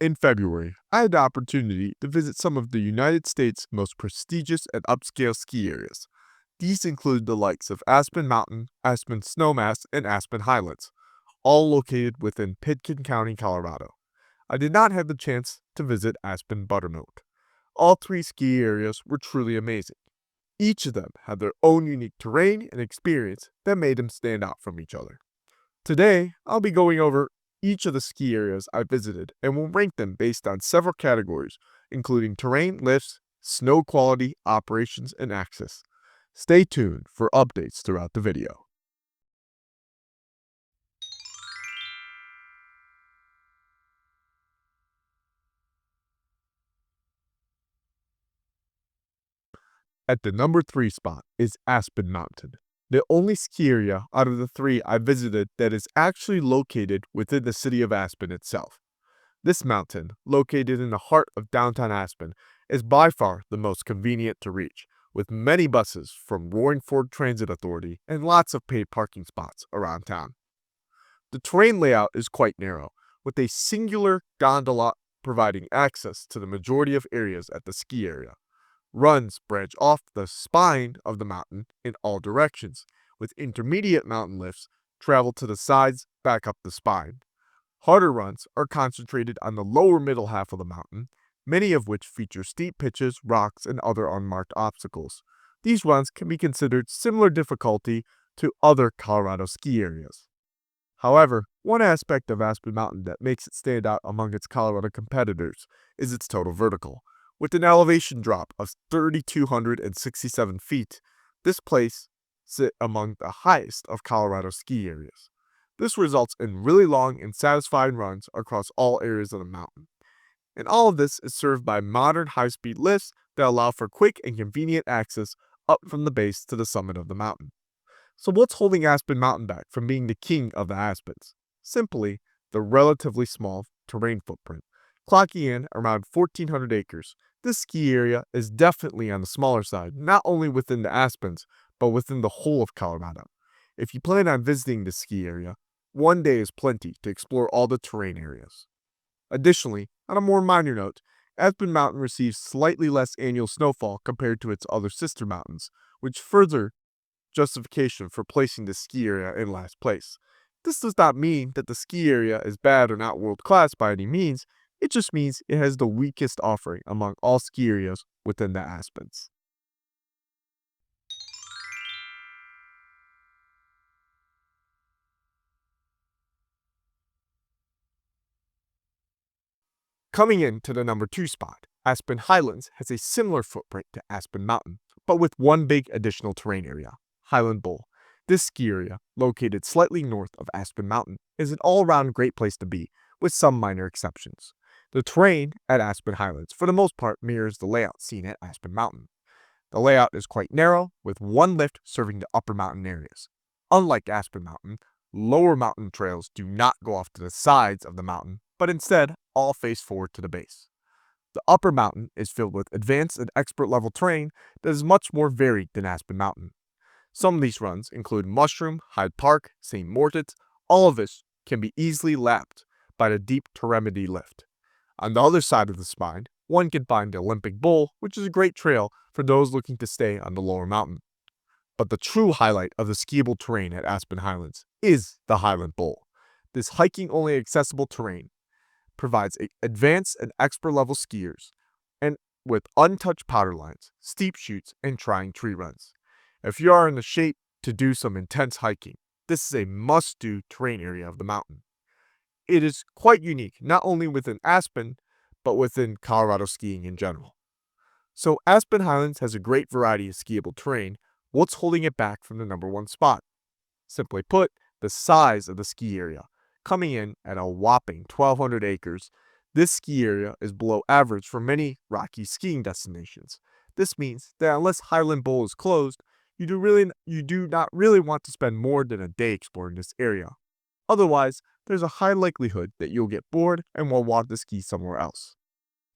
In February, I had the opportunity to visit some of the United States' most prestigious and upscale ski areas. These include the likes of Aspen Mountain, Aspen Snowmass, and Aspen Highlands, all located within Pitkin County, Colorado. I did not have the chance to visit Aspen Buttermilk. All three ski areas were truly amazing. Each of them had their own unique terrain and experience that made them stand out from each other. Today, I'll be going over each of the ski areas I visited and will rank them based on several categories, including terrain, lifts, snow quality, operations, and access. Stay tuned for updates throughout the video. At the number 3 spot is Aspen Mountain, the only ski area out of the three I visited that is actually located within the city of Aspen itself. This mountain, located in the heart of downtown Aspen, is by far the most convenient to reach, with many buses from Roaring Fork Transit Authority and lots of paid parking spots around town. The terrain layout is quite narrow, with a singular gondola providing access to the majority of areas at the ski area. Runs branch off the spine of the mountain in all directions, with intermediate mountain lifts travel to the sides back up the spine. Harder runs are concentrated on the lower middle half of the mountain, many of which feature steep pitches, rocks, and other unmarked obstacles. These runs can be considered similar difficulty to other Colorado ski areas. However, one aspect of Aspen Mountain that makes it stand out among its Colorado competitors is its total vertical. With an elevation drop of 3,267 feet, this place sits among the highest of Colorado ski areas. This results in really long and satisfying runs across all areas of the mountain. And all of this is served by modern high-speed lifts that allow for quick and convenient access up from the base to the summit of the mountain. So what's holding Aspen Mountain back from being the king of the Aspens? Simply, the relatively small terrain footprint. Clocking in around 1,400 acres, this ski area is definitely on the smaller side, not only within the Aspens, but within the whole of Colorado. If you plan on visiting this ski area, one day is plenty to explore all the terrain areas. Additionally, on a more minor note, Aspen Mountain receives slightly less annual snowfall compared to its other sister mountains, which further justification for placing the ski area in last place. This does not mean that the ski area is bad or not world class by any means, it just means it has the weakest offering among all ski areas within the Aspens. Coming in to the number 2 spot, Aspen Highlands has a similar footprint to Aspen Mountain, but with one big additional terrain area, Highland Bowl. This ski area, located slightly north of Aspen Mountain, is an all-around great place to be, with some minor exceptions. The terrain at Aspen Highlands, for the most part, mirrors the layout seen at Aspen Mountain. The layout is quite narrow, with one lift serving the upper mountain areas. Unlike Aspen Mountain, lower mountain trails do not go off to the sides of the mountain, but instead all face forward to the base. The upper mountain is filled with advanced and expert level terrain that is much more varied than Aspen Mountain. Some of these runs include Mushroom, Hyde Park, St. Mortons, all of this can be easily lapped by the deep Teremity lift. On the other side of the spine, one can find the Olympic Bowl, which is a great trail for those looking to stay on the lower mountain. But the true highlight of the skiable terrain at Aspen Highlands is the Highland Bowl. This hiking-only accessible terrain provides advanced and expert level skiers and with untouched powder lines, steep chutes, and trying tree runs. If you are in the shape to do some intense hiking, this is a must-do terrain area of the mountain. It is quite unique, not only within Aspen, but within Colorado skiing in general. So Aspen Highlands has a great variety of skiable terrain. What's holding it back from the number 1 spot? Simply put, the size of the ski area. Coming in at a whopping 1,200 acres, this ski area is below average for many rocky skiing destinations. This means that unless Highland Bowl is closed, you do not really want to spend more than a day exploring this area. Otherwise, there's a high likelihood that you'll get bored and will want to ski somewhere else.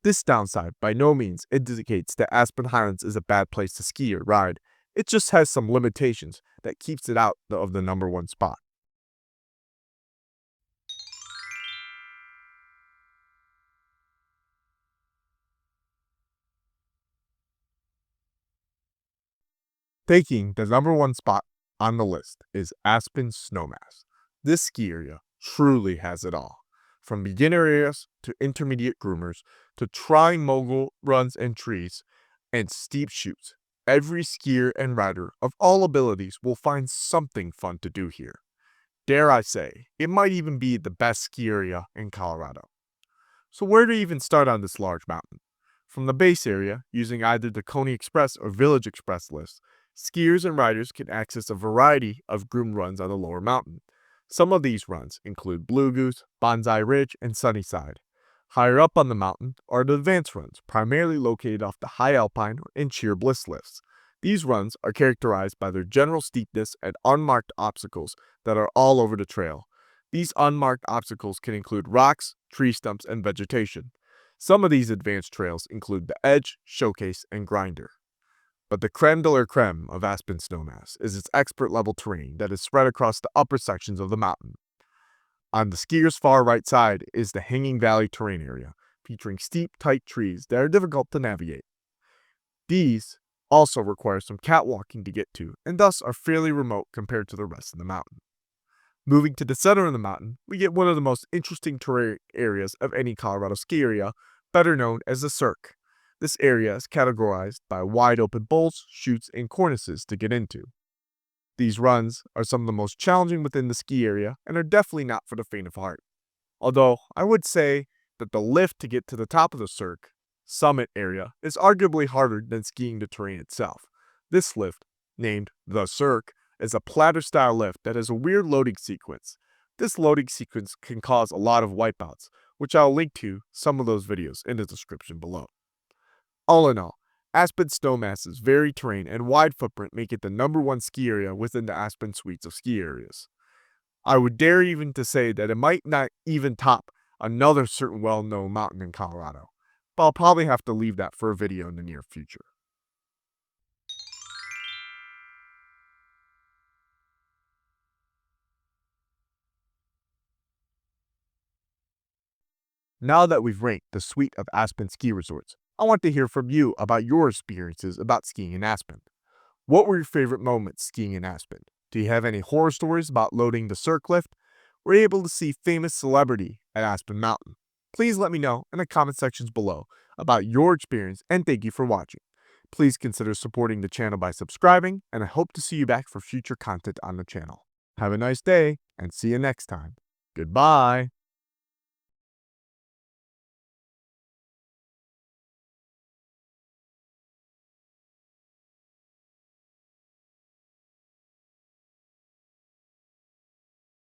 This downside by no means indicates that Aspen Highlands is a bad place to ski or ride. It just has some limitations that keeps it out of the number 1 spot. Taking the number one spot on the list is Aspen Snowmass. This ski area truly has it all. From beginner areas to intermediate groomers to tri-mogul runs and trees and steep chutes, every skier and rider of all abilities will find something fun to do here. Dare I say, it might even be the best ski area in Colorado. So where to even start on this large mountain? From the base area, using either the Coney Express or Village Express list, skiers and riders can access a variety of groomed runs on the lower mountain. Some of these runs include Blue Goose, Bonsai Ridge, and Sunnyside. Higher up on the mountain are the advanced runs, primarily located off the High Alpine and Sheer Bliss lifts. These runs are characterized by their general steepness and unmarked obstacles that are all over the trail. These unmarked obstacles can include rocks, tree stumps, and vegetation. Some of these advanced trails include the Edge, Showcase, and Grinder. But the creme de la creme of Aspen Snowmass is its expert-level terrain that is spread across the upper sections of the mountain. On the skier's far right side is the Hanging Valley terrain area, featuring steep, tight trees that are difficult to navigate. These also require some catwalking to get to, and thus are fairly remote compared to the rest of the mountain. Moving to the center of the mountain, we get one of the most interesting terrain areas of any Colorado ski area, better known as the Cirque. This area is categorized by wide open bowls, chutes, and cornices to get into. These runs are some of the most challenging within the ski area and are definitely not for the faint of heart. Although I would say that the lift to get to the top of the Cirque summit area is arguably harder than skiing the terrain itself. This lift, named the Cirque, is a platter-style lift that has a weird loading sequence. This loading sequence can cause a lot of wipeouts, which I'll link to some of those videos in the description below. All in all, Aspen Snowmass's varied terrain and wide footprint make it the number one ski area within the Aspen suites of ski areas. I would dare even to say that it might not even top another certain well-known mountain in Colorado, but I'll probably have to leave that for a video in the near future. Now that we've ranked the suite of Aspen ski resorts, I want to hear from you about your experiences about skiing in Aspen. What were your favorite moments skiing in Aspen? Do you have any horror stories about loading the Cirque lift? Were you able to see famous celebrity at Aspen Mountain? Please let me know in the comment sections below about your experience, and thank you for watching. Please consider supporting the channel by subscribing, and I hope to see you back for future content on the channel. Have a nice day, and see you next time. Goodbye.